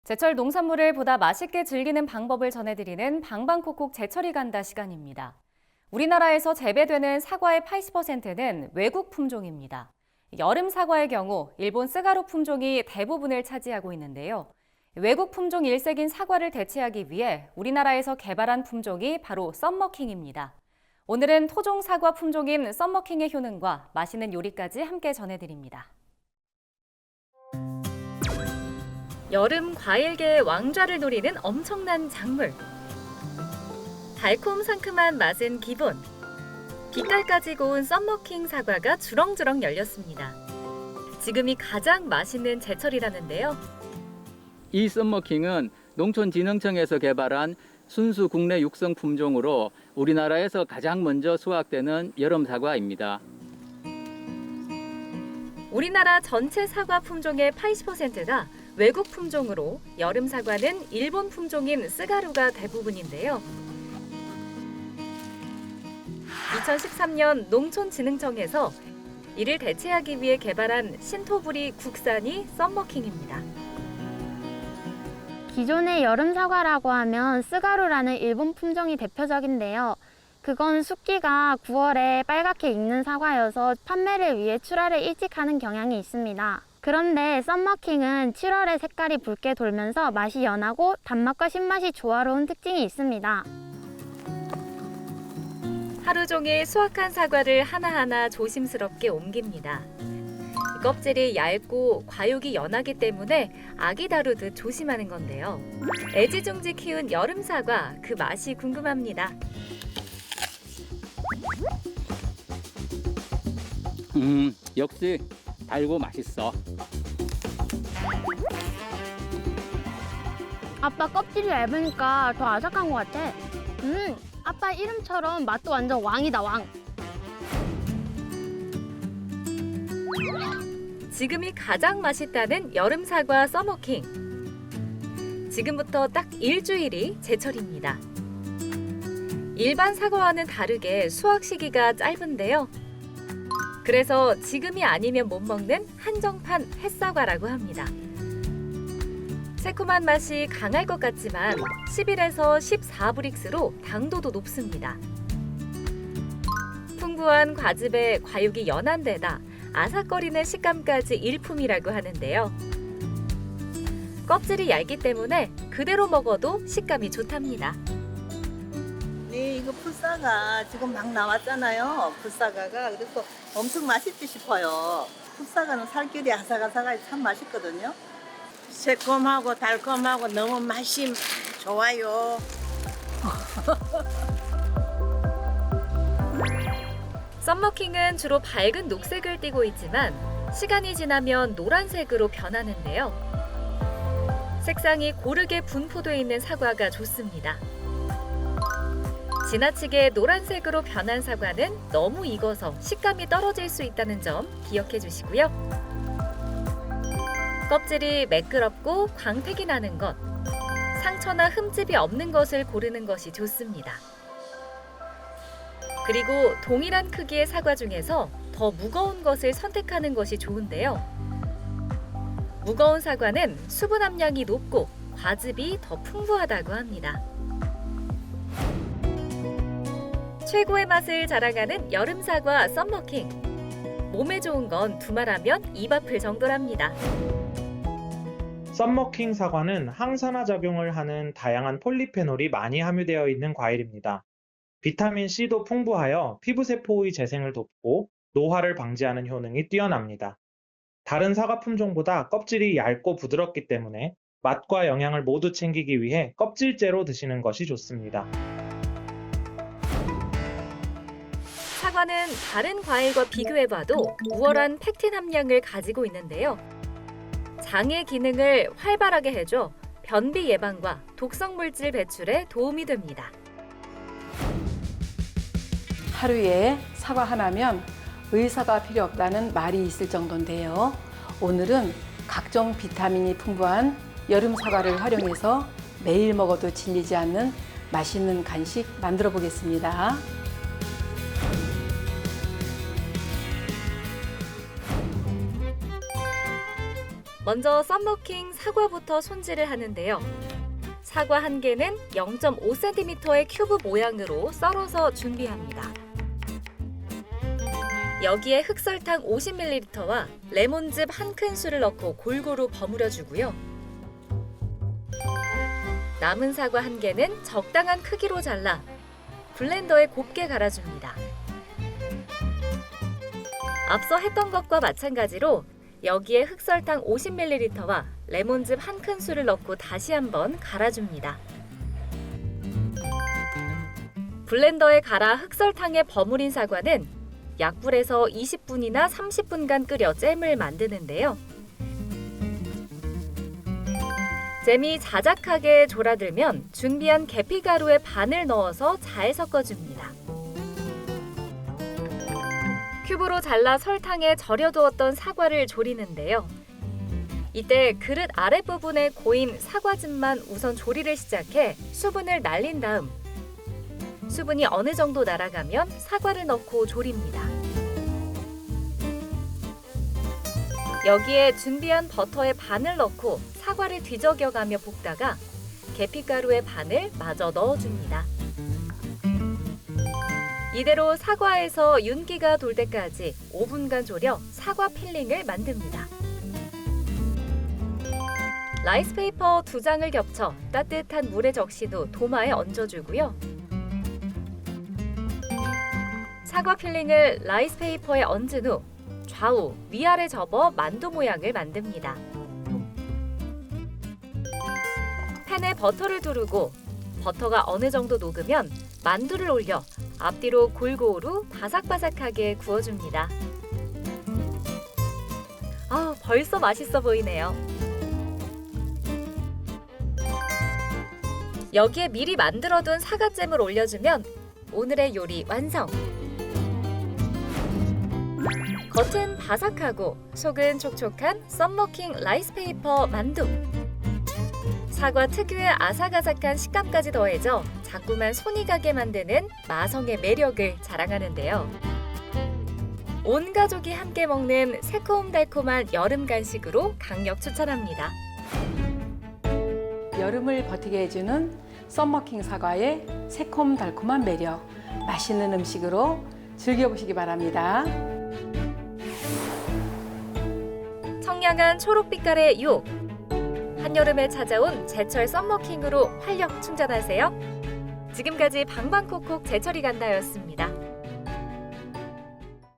제철 농산물을 보다 맛있게 즐기는 방법을 전해드리는 방방콕콕 제철이 간다 시간입니다. 우리나라에서 재배되는 사과의 80%는 외국 품종입니다. 여름 사과의 경우 일본 스가루 품종이 대부분을 차지하고 있는데요. 외국 품종 일색인 사과를 대체하기 위해 우리나라에서 개발한 품종이 바로 썸머킹입니다. 오늘은 토종 사과 품종인 썸머킹의 효능과 맛있는 요리까지 함께 전해드립니다. 여름 과일계의 왕좌를 노리는 엄청난 작물. 달콤 상큼한 맛은 기본. 빛깔까지 고운 썸머킹 사과가 주렁주렁 열렸습니다. 지금이 가장 맛있는 제철이라는데요. 이 썸머킹은 농촌진흥청에서 개발한 순수 국내 육성 품종으로 우리나라에서 가장 먼저 수확되는 여름 사과입니다. 우리나라 전체 사과 품종의 80%가 외국 품종으로 여름 사과는 일본 품종인 스가루가 대부분인데요. 2013년 농촌진흥청에서 이를 대체하기 위해 개발한 신토부리 국산이 썸머킹입니다. 기존의 여름 사과라고 하면 스가루라는 일본 품종이 대표적인데요. 그건 숙기가 9월에 빨갛게 익는 사과여서 판매를 위해 출하를 일찍 하는 경향이 있습니다. 그런데 썸머킹은 7월에 색깔이 붉게 돌면서 맛이 연하고 단맛과 신맛이 조화로운 특징이 있습니다. 하루 종일 수확한 사과를 하나하나 조심스럽게 옮깁니다. 껍질이 얇고 과육이 연하기 때문에 아기 다루듯 조심하는 건데요. 애지중지 키운 여름 사과, 그 맛이 궁금합니다. 역시 달고 맛있어. 아빠 껍질이 얇으니까 더 아삭한 것 같아. 아빠 이름처럼 맛도 완전 왕이다, 왕. 지금이 가장 맛있다는 여름 사과 썸머킹. 지금부터 딱 일주일이 제철입니다. 일반 사과와는 다르게 수확 시기가 짧은데요. 그래서 지금이 아니면 못 먹는 한정판 햇사과라고 합니다. 새콤한 맛이 강할 것 같지만 11에서 14브릭스로 당도도 높습니다. 풍부한 과즙에 과육이 연한 데다 아삭거리는 식감까지 일품이라고 하는데요. 껍질이 얇기 때문에 그대로 먹어도 식감이 좋답니다. 네, 이거 풋사과 지금 막 나왔잖아요. 풋사과가 그래서 엄청 맛있지 싶어요. 풋사과는 살결이 아삭아삭하게 참 맛있거든요. 새콤하고 달콤하고 너무 맛이 좋아요. 썸머킹은 주로 밝은 녹색을 띠고 있지만 시간이 지나면 노란색으로 변하는데요. 색상이 고르게 분포되어 있는 사과가 좋습니다. 지나치게 노란색으로 변한 사과는 너무 익어서 식감이 떨어질 수 있다는 점 기억해 주시고요. 껍질이 매끄럽고 광택이 나는 것, 상처나 흠집이 없는 것을 고르는 것이 좋습니다. 그리고 동일한 크기의 사과 중에서 더 무거운 것을 선택하는 것이 좋은데요. 무거운 사과는 수분 함량이 높고 과즙이 더 풍부하다고 합니다. 최고의 맛을 자랑하는 여름 사과 썸머킹. 몸에 좋은 건 두말하면 입 아플 정도랍니다. 썸머킹 사과는 항산화 작용을 하는 다양한 폴리페놀이 많이 함유되어 있는 과일입니다. 비타민 C도 풍부하여 피부세포의 재생을 돕고 노화를 방지하는 효능이 뛰어납니다. 다른 사과 품종보다 껍질이 얇고 부드럽기 때문에 맛과 영양을 모두 챙기기 위해 껍질째로 드시는 것이 좋습니다. 사과는 다른 과일과 비교해봐도 우월한 팩틴 함량을 가지고 있는데요. 장의 기능을 활발하게 해줘 변비 예방과 독성 물질 배출에 도움이 됩니다. 하루에 사과 하나면 의사가 필요 없다는 말이 있을 정도인데요. 오늘은 각종 비타민이 풍부한 여름 사과를 활용해서 매일 먹어도 질리지 않는 맛있는 간식 만들어 보겠습니다. 먼저 썸머킹 사과부터 손질을 하는데요. 사과 한 개는 0.5cm의 큐브 모양으로 썰어서 준비합니다. 여기에 흑설탕 50ml와 레몬즙 한 큰술을 넣고 골고루 버무려 주고요. 남은 사과 한 개는 적당한 크기로 잘라 블렌더에 곱게 갈아줍니다. 앞서 했던 것과 마찬가지로 여기에 흑설탕 50ml와 레몬즙 한 큰술을 넣고 다시 한번 갈아줍니다. 블렌더에 갈아 흑설탕에 버무린 사과는 약불에서 20분이나 30분간 끓여 잼을 만드는데요. 잼이 자작하게 졸아들면 준비한 계피가루에 반을 넣어서 잘 섞어줍니다. 큐브로 잘라 설탕에 절여두었던 사과를 졸이는데요. 이때 그릇 아랫부분에 고인 사과즙만 우선 조리를 시작해 수분을 날린 다음 수분이 어느 정도 날아가면 사과를 넣고 졸입니다. 여기에 준비한 버터의 반을 넣고 사과를 뒤적여가며 볶다가 계피가루의 반을 마저 넣어줍니다. 이대로 사과에서 윤기가 돌 때까지 5분간 졸여 사과 필링을 만듭니다. 라이스페이퍼 2장을 겹쳐 따뜻한 물에 적신 후 도마에 얹어주고요. 사과 필링을 라이스페이퍼에 얹은 후 좌우, 위아래 접어 만두 모양을 만듭니다. 팬에 버터를 두르고 버터가 어느 정도 녹으면 만두를 올려 앞뒤로 골고루 바삭바삭하게 구워줍니다. 벌써 맛있어 보이네요. 여기에 미리 만들어둔 사과잼을 올려주면 오늘의 요리 완성! 겉은 바삭하고 속은 촉촉한 썸머킹 라이스페이퍼 만두. 사과 특유의 아삭아삭한 식감까지 더해져 자꾸만 손이 가게 만드는 마성의 매력을 자랑하는데요. 온 가족이 함께 먹는 새콤달콤한 여름 간식으로 강력 추천합니다. 여름을 버티게 해주는 썸머킹 사과의 새콤달콤한 매력, 맛있는 음식으로 즐겨보시기 바랍니다. 청량한 초록빛깔의 유혹, 한여름에 찾아온 제철 썸머킹으로 활력 충전하세요. 지금까지 방방콕콕 제철이 간다였습니다.